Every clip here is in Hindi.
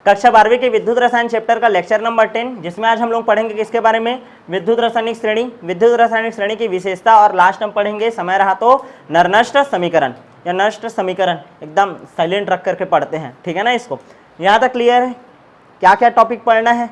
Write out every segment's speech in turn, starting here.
कक्षा 12वीं के विद्युत रसायन चैप्टर का लेक्चर नंबर 10, जिसमें आज हम लोग पढ़ेंगे किसके बारे में, विद्युत रासायनिक श्रेणी, विद्युत रासायनिक श्रेणी की विशेषता, और लास्ट हम पढ़ेंगे समय रहा तो नरनष्ट समीकरण या नष्ट समीकरण। एकदम साइलेंट रख करके पढ़ते हैं, ठीक है ना। इसको यहाँ तक क्लियर है? क्या क्या टॉपिक पढ़ना है?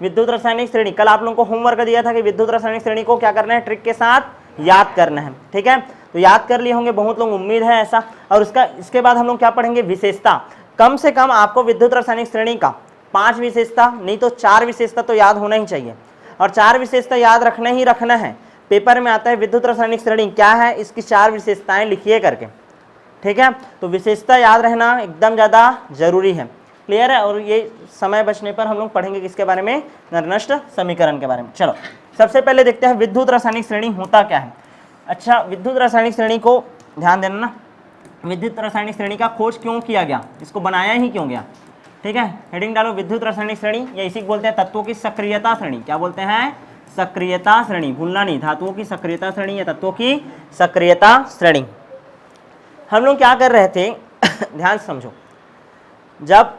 विद्युत रासायनिक श्रेणी, कल आप लोगों को होमवर्क दिया था कि विद्युत रासायनिक श्रेणी को क्या करना है, ट्रिक के साथ याद करना है, ठीक है। तो याद कर लिए होंगे बहुत लोग, उम्मीद है ऐसा। और इसके बाद हम लोग क्या पढ़ेंगे, विशेषता। कम से कम आपको विद्युत रासायनिक श्रेणी का 5 विशेषता नहीं तो 4 विशेषता तो याद होना ही चाहिए, और 4 विशेषता याद रखना ही रखना है। पेपर में आता है विद्युत रासायनिक श्रेणी क्या है, इसकी 4 विशेषताएं लिखिए करके, ठीक है। तो विशेषता याद रहना एकदम ज़्यादा जरूरी है, क्लियर है। और ये समय बचने पर हम लोग पढ़ेंगे किसके बारे में, नरनष्ट समीकरण के बारे में। चलो सबसे पहले देखते हैं विद्युत रासायनिक श्रेणी होता क्या है। अच्छा, विद्युत रासायनिक श्रेणी को ध्यान देना ना, विद्युत रासायनिक श्रेणी का खोज क्यों किया गया, इसको बनाया ही क्यों गया, ठीक है। हेडिंग डालो विद्युत रासायनिक श्रेणी, या इसी को बोलते हैं तत्वों की सक्रियता श्रेणी। क्या बोलते हैं, सक्रियता श्रेणी, भूलना नहीं, धातुओं की सक्रियता श्रेणी या तत्वों की सक्रियता श्रेणी। हम लोग क्या कर रहे थे ध्यान से समझो, जब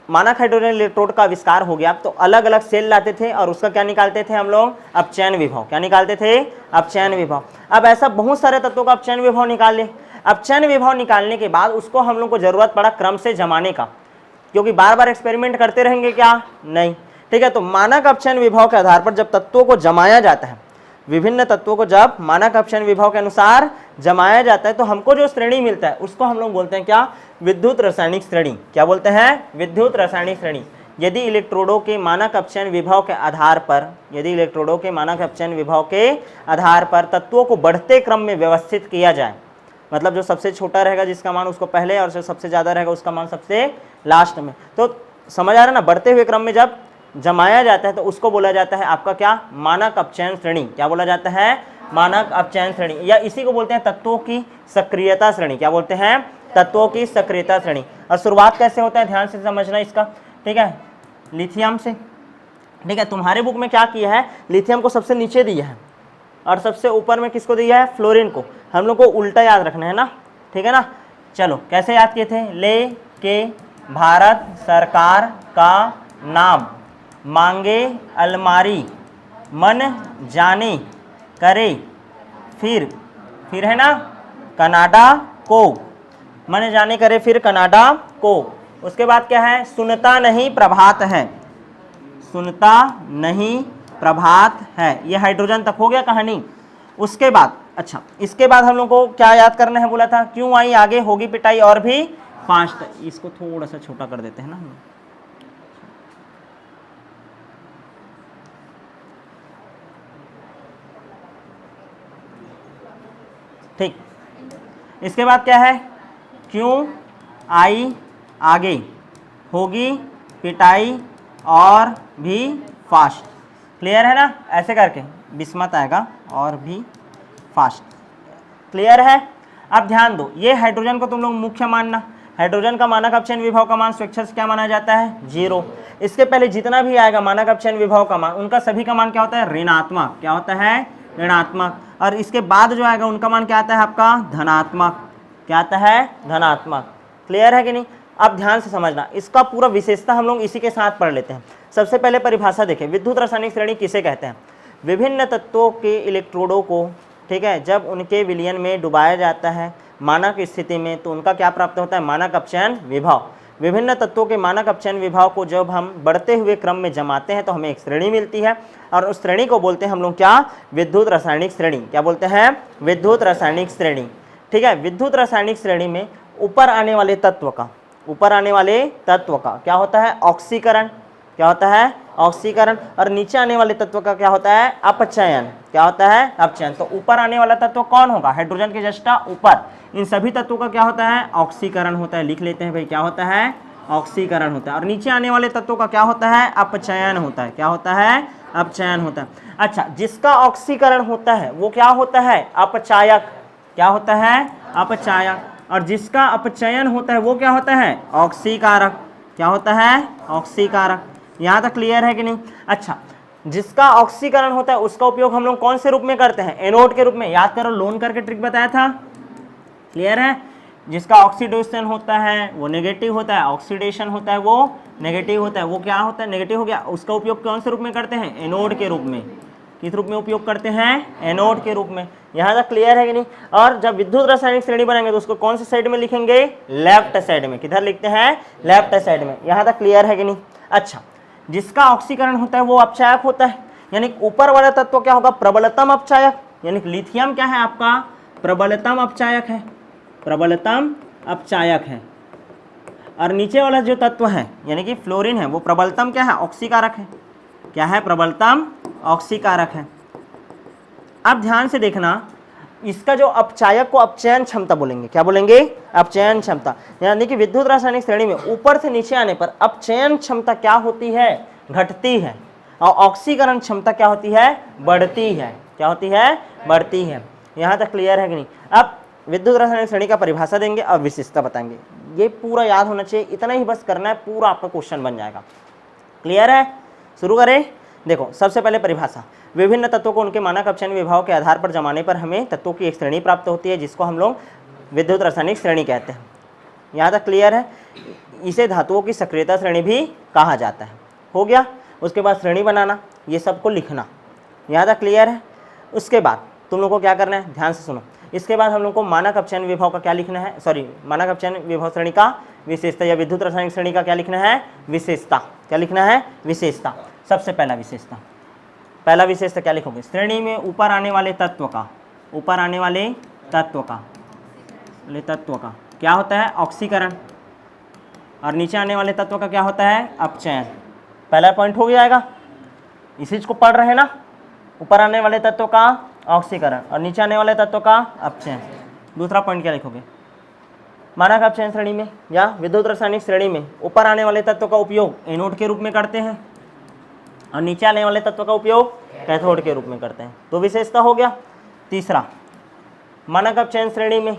मानक हाइड्रोजन इलेक्ट्रोड का आविष्कार हो गया तो अलग अलग सेल लाते थे और उसका क्या निकालते थे हम लोग, अपचयन विभव। क्या निकालते थे, अपचयन विभव। अब ऐसा बहुत सारे तत्वों का अपचयन विभव निकाल ले। अपचयन विभव निकालने के बाद उसको हम लोग को जरूरत पड़ा क्रम से जमाने का, क्योंकि बार बार एक्सपेरिमेंट करते रहेंगे क्या, नहीं, ठीक है। तो मानक अपचयन विभव के आधार पर जब तत्वों को जमाया जाता है, विभिन्न तत्वों को जब मानक अपचयन विभव के अनुसार जमाया जाता है, तो हमको जो श्रेणी मिलता है उसको हम लोग बोलते हैं क्या, विद्युत रासायनिक श्रेणी। क्या बोलते हैं, विद्युत रासायनिक श्रेणी। यदि इलेक्ट्रोडों के मानक अपचयन विभव के आधार पर, यदि इलेक्ट्रोडों के मानक अपचयन विभव के आधार पर तत्वों को बढ़ते क्रम में व्यवस्थित किया जाए, मतलब जो सबसे छोटा रहेगा जिसका मान उसको पहले, और जो सबसे ज्यादा रहेगा उसका मान सबसे लास्ट में। तो समझ आ रहा है ना, बढ़ते हुए क्रम में जब जमाया जाता है तो उसको बोला जाता है आपका क्या, मानक अपचयन श्रेणी। क्या बोला जाता है, मानक अपचयन श्रेणी, या इसी को बोलते हैं तत्वों की सक्रियता श्रेणी। क्या बोलते हैं, तत्वों की सक्रियता श्रेणी। और शुरुआत कैसे होता है ध्यान से समझना इसका, ठीक है, लिथियम से, ठीक है। तुम्हारे बुक में क्या किया है, लिथियम को सबसे नीचे दिया है और सबसे ऊपर में किसको दिया है, फ्लोरीन को। हम लोग को उल्टा याद रखना है ना, ठीक है ना। चलो कैसे याद किए थे, ले के भारत सरकार का नाम, मांगे अलमारी, मन जाने करे, फिर है ना कनाडा को, मन जाने करे फिर कनाडा को। उसके बाद क्या है, सुनता नहीं प्रभात है, सुनता नहीं प्रभात है। ये हाइड्रोजन तक हो गया कहानी। उसके बाद अच्छा, इसके बाद हम लोग को क्या याद करना है बोला था, क्यों आई आगे होगी पिटाई और भी फास्ट। इसको थोड़ा सा छोटा कर देते हैं ना, ठीक। इसके बाद क्या है, क्यों आई आगे होगी पिटाई और भी फास्ट। क्लियर है ना, ऐसे करके बिस्मत आएगा और भी फास्ट। क्लियर है। अब ध्यान दो, ये हाइड्रोजन को तुम लोग मुख्य मानना, हाइड्रोजन का मानक अपचयन विभव का मान स्वेच्छा से क्या माना जाता है, 0। इसके पहले जितना भी आएगा मानक अपचयन विभव का मान, उनका सभी का मान क्या होता है, ऋणात्मक। क्या होता है, ऋणात्मक। और इसके बाद जो आएगा उनका मान क्या आता है आपका, धनात्मक। क्या आता है, धनात्मक। क्लियर है कि नहीं। अब ध्यान से समझना, इसका पूरा विशेषता हम लोग इसी के साथ पढ़ लेते हैं। सबसे पहले परिभाषा देखें, विद्युत रासायनिक श्रेणी किसे कहते हैं, विभिन्न तत्वों के इलेक्ट्रोडों को, ठीक है, जब उनके विलयन में डुबाया जाता है मानक स्थिति में तो उनका क्या प्राप्त होता है, मानक अपचयन विभव। विभिन्न तत्वों के मानक अपचयन विभव को जब हम बढ़ते हुए क्रम में जमाते हैं तो हमें एक श्रेणी मिलती है, और उस श्रेणी को बोलते हैं हम लोग क्या, विद्युत रासायनिक श्रेणी। क्या बोलते हैं, विद्युत रासायनिक श्रेणी, ठीक है। विद्युत रासायनिक श्रेणी में ऊपर आने वाले तत्व का, ऊपर आने वाले तत्व का क्या होता है, ऑक्सीकरण। क्या होता है, ऑक्सीकरण। और नीचे आने वाले तत्व का क्या होता है, अपचयन। क्या होता है, अपचयन। तो ऊपर आने वाला तत्व कौन होगा, हाइड्रोजन के जस्ट ऊपर, इन सभी तत्वों का क्या होता है, ऑक्सीकरण होता है। लिख लेते हैं भाई, क्या होता है, ऑक्सीकरण होता है। और नीचे आने वाले तत्वों का क्या होता है, अपचयन होता है। क्या होता है, अपचयन होता है। अच्छा, जिसका ऑक्सीकरण होता है वो क्या होता है, अपचायक। क्या होता है, अपचायक। और जिसका अपचयन होता है वो क्या होता है, ऑक्सीकारक। क्या होता है, ऑक्सीकारक। यहाँ तक क्लियर है कि नहीं। अच्छा, जिसका ऑक्सीकरण होता है उसका उपयोग हम लोग कौन से रूप में करते हैं, एनोड के रूप में। याद करो, लोन करके ट्रिक बताया था, क्लियर है। जिसका ऑक्सीडेशन होता है वो नेगेटिव होता है, ऑक्सीडेशन होता है वो नेगेटिव होता है, वो क्या होता है, नेगेटिव हो गया। उसका उपयोग कौन से रूप में करते हैं, एनोड के रूप में। किस रूप में उपयोग करते हैं, एनोड के रूप में। यहाँ तक क्लियर है कि नहीं। और जब विद्युत रासायनिक श्रेणी बनाएंगे तो उसको कौन सी साइड में लिखेंगे, लेफ्ट साइड में। किधर लिखते हैं, लेफ्ट साइड में। यहाँ तक क्लियर है कि नहीं। अच्छा, जिसका ऑक्सीकरण होता है वो अपचायक होता है, यानी ऊपर वाला तत्व क्या होगा, प्रबलतम अपचायक, यानी लिथियम क्या है आपका, प्रबलतम अपचायक है, प्रबलतम अपचायक है। और नीचे वाला जो तत्व है यानी कि फ्लोरीन है वो प्रबलतम क्या है, ऑक्सीकारक है। क्या है, प्रबलतम ऑक्सीकारक है। अब ध्यान से देखना, इसका जो अपचायक को अपचयन क्षमता बोलेंगे। क्या बोलेंगे, अपचयन क्षमता। यानी कि विद्युत रासायनिक श्रेणी में ऊपर से नीचे आने पर अपचयन क्षमता क्या होती है, घटती है, और ऑक्सीकरण क्षमता क्या होती है, बढ़ती है। क्या होती है, बढ़ती है। यहाँ तक क्लियर है कि नहीं। अब विद्युत रासायनिक श्रेणी का परिभाषा देंगे और विशेषता बताएंगे। ये पूरा याद होना चाहिए, इतना ही बस करना है, पूरा आपका क्वेश्चन बन जाएगा। क्लियर है, शुरू करें। देखो, सबसे पहले परिभाषा, विभिन्न तत्वों को उनके मानक अपचयन विभव के आधार पर जमाने पर हमें तत्वों की एक श्रेणी प्राप्त होती है, जिसको हम लोग विद्युत रासायनिक श्रेणी कहते हैं। यहाँ तक क्लियर है। इसे धातुओं की सक्रियता श्रेणी भी कहा जाता है। हो गया। उसके बाद श्रेणी बनाना, ये सबको लिखना। यहाँ तक क्लियर है। उसके बाद तुम लोग को क्या करना है, ध्यान से सुनो। इसके बाद हम लोग को मानक अपचयन विभव का क्या लिखना है, सॉरी, मानक अपचयन विभव श्रेणी का विशेषता, या विद्युत रासायनिक श्रेणी का क्या लिखना है, विशेषता। क्या लिखना है, विशेषता। सबसे पहला विशेषता, पहला विशेषता क्या लिखोगे, श्रेणी में ऊपर आने वाले तत्व का, ऊपर आने वाले तत्व का क्या होता है, ऑक्सीकरण, और नीचे आने वाले तत्व का क्या होता है, अपचयन। पहला पॉइंट हो जाएगा। इसी चीज को पढ़ रहे हैं ना, ऊपर आने वाले तत्व का ऑक्सीकरण और नीचे आने वाले तत्व का अपचयन। दूसरा पॉइंट क्या लिखोगे, मानक अपचयन श्रेणी में या विद्युत रासायनिक श्रेणी में ऊपर आने वाले तत्व का उपयोग एनोड के रूप में करते हैं और नीचे आने वाले तत्व का उपयोग कैथोड के रूप में करते हैं। तो विशेषता हो गया। तीसरा, मानक अपचयन श्रेणी में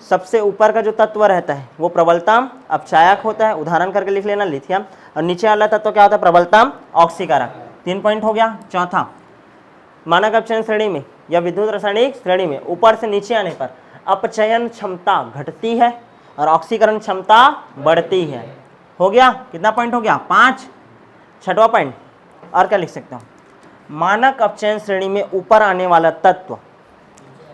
सबसे ऊपर का जो तत्व रहता है वो प्रबलतम अपचायक होता है, उदाहरण करके लिख लेना, लिथियम। और नीचे वाला तत्व क्या होता है, प्रबलतम ऑक्सीकारक। 3 पॉइंट हो गया। चौथा, मानक अपचयन श्रेणी में या विद्युत रासायनिक श्रेणी में ऊपर से नीचे आने पर अपचयन क्षमता घटती है और ऑक्सीकरण क्षमता बढ़ती है। हो गया। कितना पॉइंट हो गया, 5। छठवां पॉइंट, और क्या लिख सकता हूँ, मानक अपचयन श्रेणी में ऊपर आने वाला तत्व,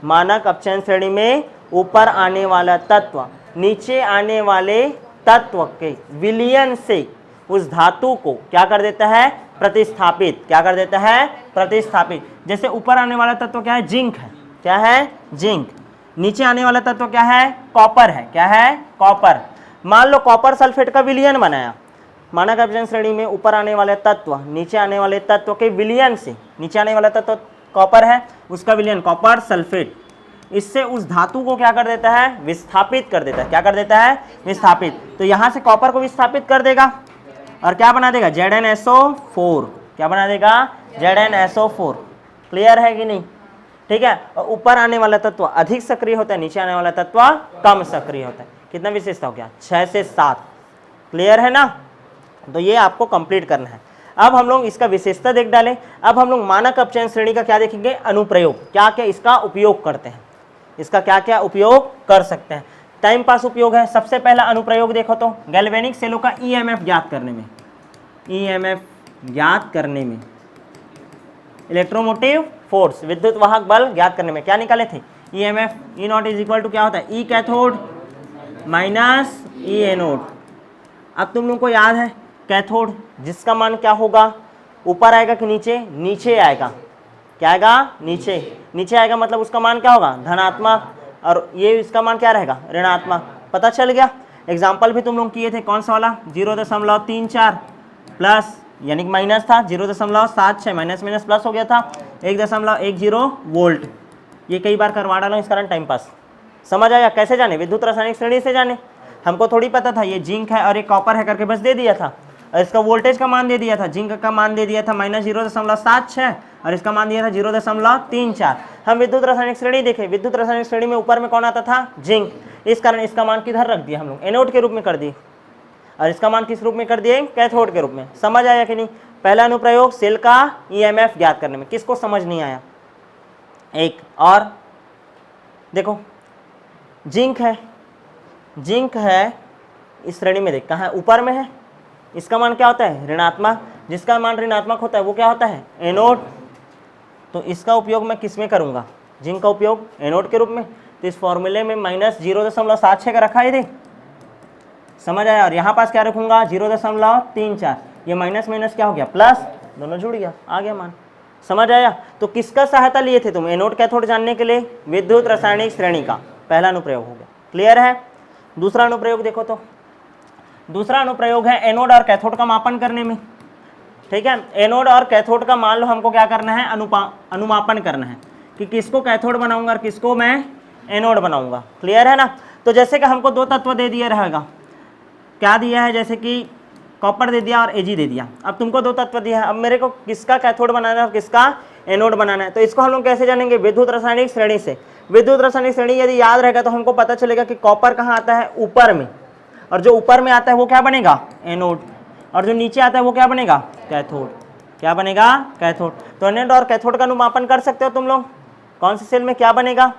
मानक अपचयन श्रेणी में ऊपर आने वाला तत्व नीचे आने वाले तत्व के विलयन से उस धातु को क्या कर देता है, प्रतिस्थापित। क्या कर देता है, प्रतिस्थापित। जैसे ऊपर आने वाला तत्व क्या है, जिंक है। क्या है, जिंक। नीचे आने वाला तत्व क्या है, कॉपर है। क्या है, कॉपर। मान लो कॉपर सल्फेट का विलयन बनाया। मानक अपचयन श्रेणी में ऊपर आने वाले तत्व नीचे आने वाले तत्व के विलयन से, नीचे आने वाला तत्व कॉपर है, उसका विलयन कॉपर सल्फेट, इससे उस धातु को क्या कर देता है, विस्थापित कर देता है। क्या कर देता है, विस्थापित। तो यहां से कॉपर को विस्थापित कर देगा और क्या बना देगा, ZnSO4। क्या बना देगा, ZnSO4। क्लियर है कि नहीं। ठीक है। और ऊपर आने वाला तत्व अधिक सक्रिय होता है, नीचे आने वाला तत्व कम सक्रिय होता है। कितना विशेषता हो गया, 6 से 7। क्लियर है ना। तो ये आपको कंप्लीट करना है। अब हम लोग इसका विशेषता देख डालें। अब हम लोग मानक अपचयन श्रेणी का क्या देखेंगे, अनुप्रयोग। क्या क्या इसका उपयोग करते हैं, इसका क्या क्या उपयोग कर सकते हैं। टाइम पास उपयोग है। सबसे पहला अनुप्रयोग देखो तो गैल्वेनिक सेलों का ईएमएफ ज्ञात करने में, ईएमएफ ज्ञात करने में, इलेक्ट्रोमोटिव फोर्स विद्युत वाहक बल ज्ञात करने में क्या निकाले थे, EMF E naught is equal to क्या होता है, E cathode minus E anode. अब तुम लोग को याद है कैथोड, जिसका मान क्या होगा, ऊपर आएगा कि नीचे, नीचे आएगा। क्या आएगा, नीचे। नीचे आएगा मतलब उसका मान क्या होगा, धनात्मक, और ये इसका मान क्या रहेगा, ऋणात्मक। पता चल गया। एग्जाम्पल भी तुम लोग किए थे, कौन सा वाला, 0.34 प्लस यानी कि माइनस था, 0.76 माइनस माइनस प्लस हो गया था, 1.10 वोल्ट। ये कई बार करवा डाला इस कारण टाइम पास। समझ आया कैसे जाने, विद्युत रासायनिक श्रेणी से जाने। हमको थोड़ी पता था ये जिंक है और ये कॉपर है करके बस दे दिया था, और इसका वोल्टेज का मान दे दिया था। जिंक का मान दे दिया था -0.76 और इसका मान दिया था 0.34। हम विद्युत रासायनिक श्रेणी देखे, विद्युत रासायनिक श्रेणी में ऊपर में कौन आता था, जिंक। इस कारण इसका मान किधर रख दिया हम लोग, एनोड के रूप में कर दिए, और इसका मान किस रूप में कर दिए, कैथोड के रूप में। समझ आया कि नहीं। पहला अनुप्रयोग सेल का ईएमएफ ज्ञात करने में। किसको समझ नहीं आया, एक और देखो, जिंक है, जिंक है इस श्रेणी में, देख कहाँ है, ऊपर में है, इसका मान क्या होता है ऋणात्मक, जिसका मान ऋणात्मक होता है वो क्या होता है एनोड। तो इसका उपयोग मैं किस में करूँगा, जिंक का उपयोग एनोड के रूप में। तो इस फॉर्मूले में -0.76 का रखा है, देख समझ आया। और यहाँ पास क्या रखूँगा 0.34, ये माइनस माइनस क्या हो गया प्लस, दोनों जुड़ गया, आ गया मान, समझ आया। तो किसका सहायता लिए थे तुम एनोड कैथोड जानने के लिए, विद्युत रासायनिक श्रेणी का पहला अनुप्रयोग हो गया, क्लियर है। दूसरा अनुप्रयोग देखो, तो दूसरा अनुप्रयोग है एनोड और कैथोड का मापन करने में, ठीक है। एनोड और कैथोड का मान लो हमको क्या करना है, अनुमापन करना है कि किसको कैथोड बनाऊंगा और किसको मैं एनोड बनाऊंगा, क्लियर है ना। तो जैसे कि हमको दो तत्व दे दिया रहेगा, क्या दिया है, जैसे कि कॉपर दे दिया और एजी दे दिया। अब तुमको दो तत्व दिया है, अब मेरे को किसका कैथोड बनाना है और किसका एनोड बनाना है। तो इसको हम लोग कैसे जानेंगे, विद्युत रासायनिक श्रेणी से। विद्युत रासायनिक श्रेणी यदि याद रहेगा तो हमको पता चलेगा कि कॉपर कहाँ आता है ऊपर में, और जो ऊपर में आता है वो क्या बनेगा एनोड, और जो नीचे आता है वो क्या बनेगा कैथोड, क्या बनेगा कैथोड। तो एनोड और कैथोड का अनुमापन कर सकते हो तुम लोग, कौन से सेल में क्या बनेगा,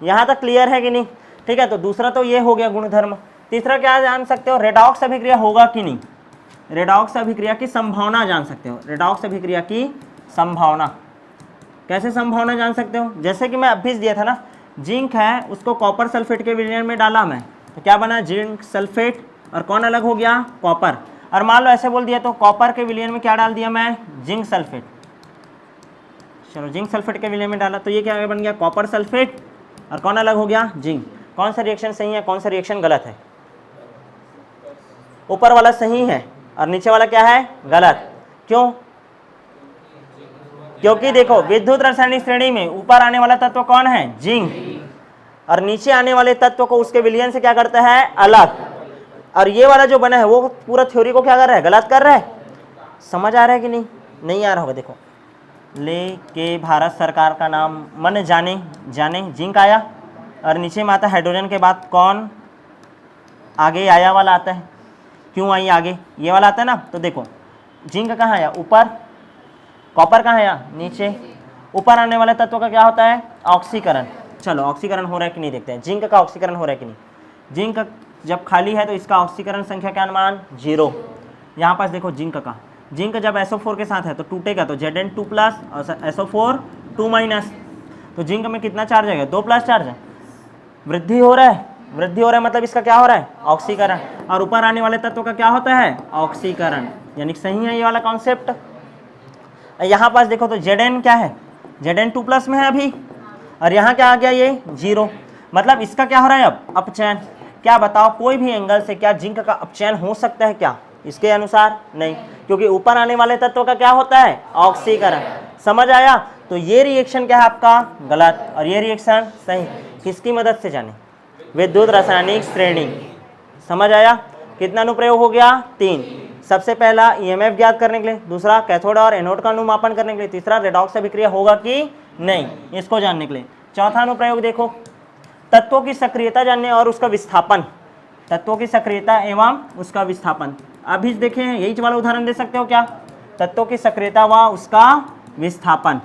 यहाँ तक क्लियर है कि नहीं, ठीक है। तो दूसरा तो ये हो गया गुणधर्म। तीसरा क्या जान सकते हो, रेडॉक्स अभिक्रिया होगा कि नहीं, रेडॉक्स अभिक्रिया की संभावना जान सकते हो। रेडॉक्स अभिक्रिया की संभावना, कैसे संभावना जान सकते हो, जैसे कि मैं अभी दिया था ना, जिंक है उसको कॉपर सल्फेट के विलयन में डाला मैं, तो क्या बना जिंक सल्फेट, और कौन अलग हो गया कॉपर। और मान लो ऐसे बोल दिया तो कॉपर के विलयन में क्या डाल दिया मैं जिंक सल्फेट, चलो जिंक सल्फेट के विलयन में डाला, तो ये क्या बन गया कॉपर सल्फेट, और कौन अलग हो गया जिंक। कौन सा रिएक्शन सही है, कौन सा रिएक्शन गलत है, ऊपर वाला सही है और नीचे वाला क्या है गलत, क्यों, क्योंकि देखो विद्युत रासायनिक श्रेणी में ऊपर आने वाला तत्व कौन है जिंक, और नीचे आने वाले तत्व को उसके विलयन से क्या करता है अलग, और ये वाला जो बना है वो पूरा थ्योरी को क्या कर रहा है गलत कर रहा है। समझ आ रहा है कि नहीं, नहीं आ रहा होगा, देखो ले के भारत सरकार का नाम मन जाने जाने जिंक आया, और नीचे में आता हाइड्रोजन के बाद कौन आगे आया वाला आता है, क्यों आई आगे ये वाला आता है ना। तो देखो जिंक कहाँ आया ऊपर, कॉपर कहाँ आया नीचे, ऊपर आने वाले तत्व का क्या होता है ऑक्सीकरण। चलो ऑक्सीकरण हो रहा है कि नहीं देखते हैं, जिंक का ऑक्सीकरण हो रहा है कि नहीं। जिंक जब खाली है तो इसका ऑक्सीकरण संख्या क्या अनुमान 0। यहाँ पास देखो जिंक का, जिंक जब SO4 के साथ है तो टूटेगा तो Zn2+ और SO4 2-, तो जिंक में कितना चार्ज आएगा 2+ चार्ज है, वृद्धि हो रहा है, वृद्धि हो रहा है मतलब इसका क्या हो रहा है ऑक्सीकरण, और ऊपर आने वाले तत्व का क्या होता है ऑक्सीकरण, यानी सही है ये वाला कॉन्सेप्ट। यहाँ पास देखो तो Zn क्या है Zn2+ में है अभी, और यहाँ क्या आ गया ये 0, मतलब इसका क्या हो रहा है अब अपचयन। क्या बताओ कोई भी एंगल से क्या जिंक का अपचयन हो सकता है क्या, इसके अनुसार नहीं, क्योंकि ऊपर आने वाले तत्व का क्या होता है ऑक्सीकरण। समझ आया। तो ये रिएक्शन क्या है आपका गलत, और ये रिएक्शन सही, किसकी मदद से जाने विद्युत रासायनिक श्रेणी। समझ आया। कितना अनुप्रयोग हो गया 3। सबसे पहला ईएमएफ ज्ञात करने के लिए, दूसरा कैथोड और एनोड का अनुमापन करने के लिए, तीसरा रेडॉक्स अभिक्रिया होगा कि नहीं इसको जानने के लिए। चौथा अनुप्रयोग देखो तत्वों की सक्रियता जानने और उसका विस्थापन, तत्वों की सक्रियता एवं उसका विस्थापन। अभी देखे हैं यही वाला उदाहरण दे सकते हो क्या, तत्वों की सक्रियता व उसका विस्थापन।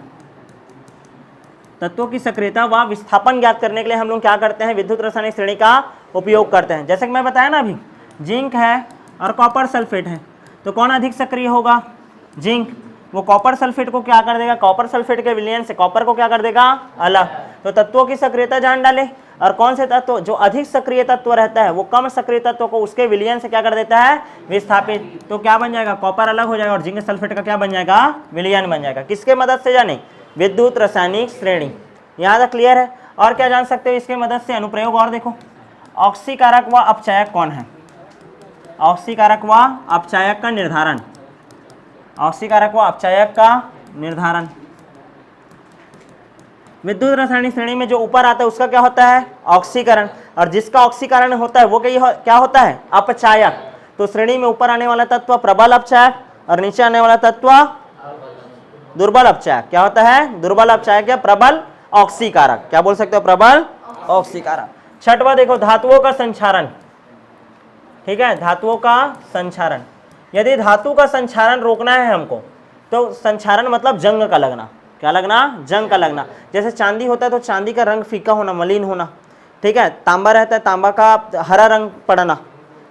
तत्वों की सक्रियता व विस्थापन ज्ञात करने के लिए हम लोग क्या करते हैं विद्युत रासायनिक श्रेणी का उपयोग करते हैं। जैसे कि मैं बताया ना अभी जिंक है और कॉपर सल्फेट है, तो कौन अधिक सक्रिय होगा जिंक, वो कॉपर सल्फेट को क्या कर देगा, कॉपर सल्फेट के विलयन से कॉपर को क्या कर देगा अलग। तो तत्वों की सक्रियता जान डाले, और कौन से तत्व जो अधिक सक्रिय तत्व रहता है वो कम सक्रिय तत्व को उसके विलयन से क्या कर देता है विस्थापित। तो क्या बन जाएगा कॉपर अलग हो जाएगा और जिंक सल्फेट का क्या बन जाएगा विलयन बन जाएगा। किसके मदद से जाने विद्युत रासायनिक श्रेणी। यहाँ तक क्लियर है। और क्या जान सकते हो इसके मदद से अनुप्रयोग, और देखो ऑक्सीकारक व अपचायक कौन है, ऑक्सीकारक व अपचायक का निर्धारण, ऑक्सीकारक व अपचायक का निर्धारण। विद्युत रासायनिक श्रेणी में जो ऊपर आता है उसका क्या होता है ऑक्सीकरण, और जिसका ऑक्सीकरण होता है वो क्या होता है अपचायक। तो श्रेणी में ऊपर आने वाला तत्व प्रबल अपचायक और नीचे आने वाला तत्व दुर्बल अपचायक। क्या होता है दुर्बल अपचायक या प्रबल ऑक्सीकारक। क्या बोल सकते हो प्रबल ऑक्सीकारक। छठवां देखो धातुओं का संचारण, ठीक है, धातुओं का संचारण। यदि धातु का संचारण रोकना है हमको तो संचारण मतलब जंग का लगना, क्या लगना जंग का लगना। जैसे चांदी होता है तो चांदी का रंग फीका होना मलिन होना, ठीक है, तांबा रहता है, तांबा का हरा रंग पड़ना,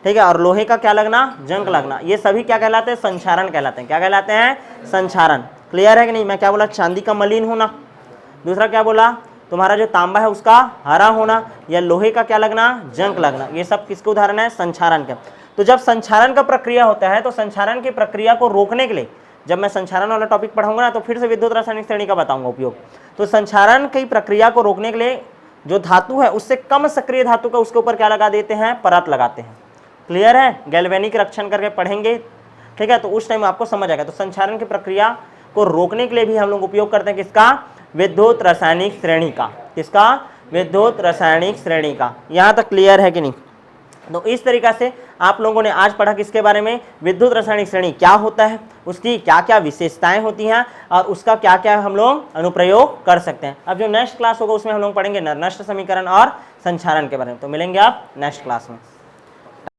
ठीक है, और लोहे का क्या लगना, जंग लगना, ये सभी क्या कहलाते हैं, संक्षारण कहलाते हैं। क्या कहलाते हैं, संक्षारण। क्लियर है कि नहीं? मैं क्या बोला, चांदी का मलिन होना, दूसरा क्या बोला, तुम्हारा जो तांबा है उसका हरा होना, या लोहे का क्या लगना, जंग लगना, ये सब किसके उदाहरण है, संक्षारण के। तो जब संक्षारण का प्रक्रिया होता है तो संक्षारण की प्रक्रिया को रोकने के लिए, जब मैं संक्षारण वाला टॉपिक पढ़ाऊंगा ना तो फिर से विद्युत रासायनिक श्रेणी का बताऊंगा उपयोग। तो संक्षारण की प्रक्रिया को रोकने के लिए जो धातु है उससे कम सक्रिय धातु का उसके ऊपर क्या लगा देते हैं, परत लगाते हैं। क्लियर है? गैल्वेनिक रक्षण करके पढ़ेंगे, ठीक है, तो उस टाइम आपको समझ आएगा। तो संक्षारण की प्रक्रिया को रोकने के लिए भी हम लोग उपयोग करते हैं किसका, विद्युत रासायनिक श्रेणी का। किसका, विद्युत रासायनिक श्रेणी का। यहां तक क्लियर है कि नहीं? तो इस तरीका से आप लोगों ने आज पढ़ा किसके बारे में, विद्युत रासायनिक श्रेणी क्या होता है, उसकी क्या क्या विशेषताएं होती हैं और उसका क्या क्या हम लोग अनुप्रयोग कर सकते हैं। अब जो नेक्स्ट क्लास होगा उसमें हम लोग पढ़ेंगे नर नष्ट समीकरण और संक्षारण के बारे में। तो मिलेंगे आप नेक्स्ट क्लास में।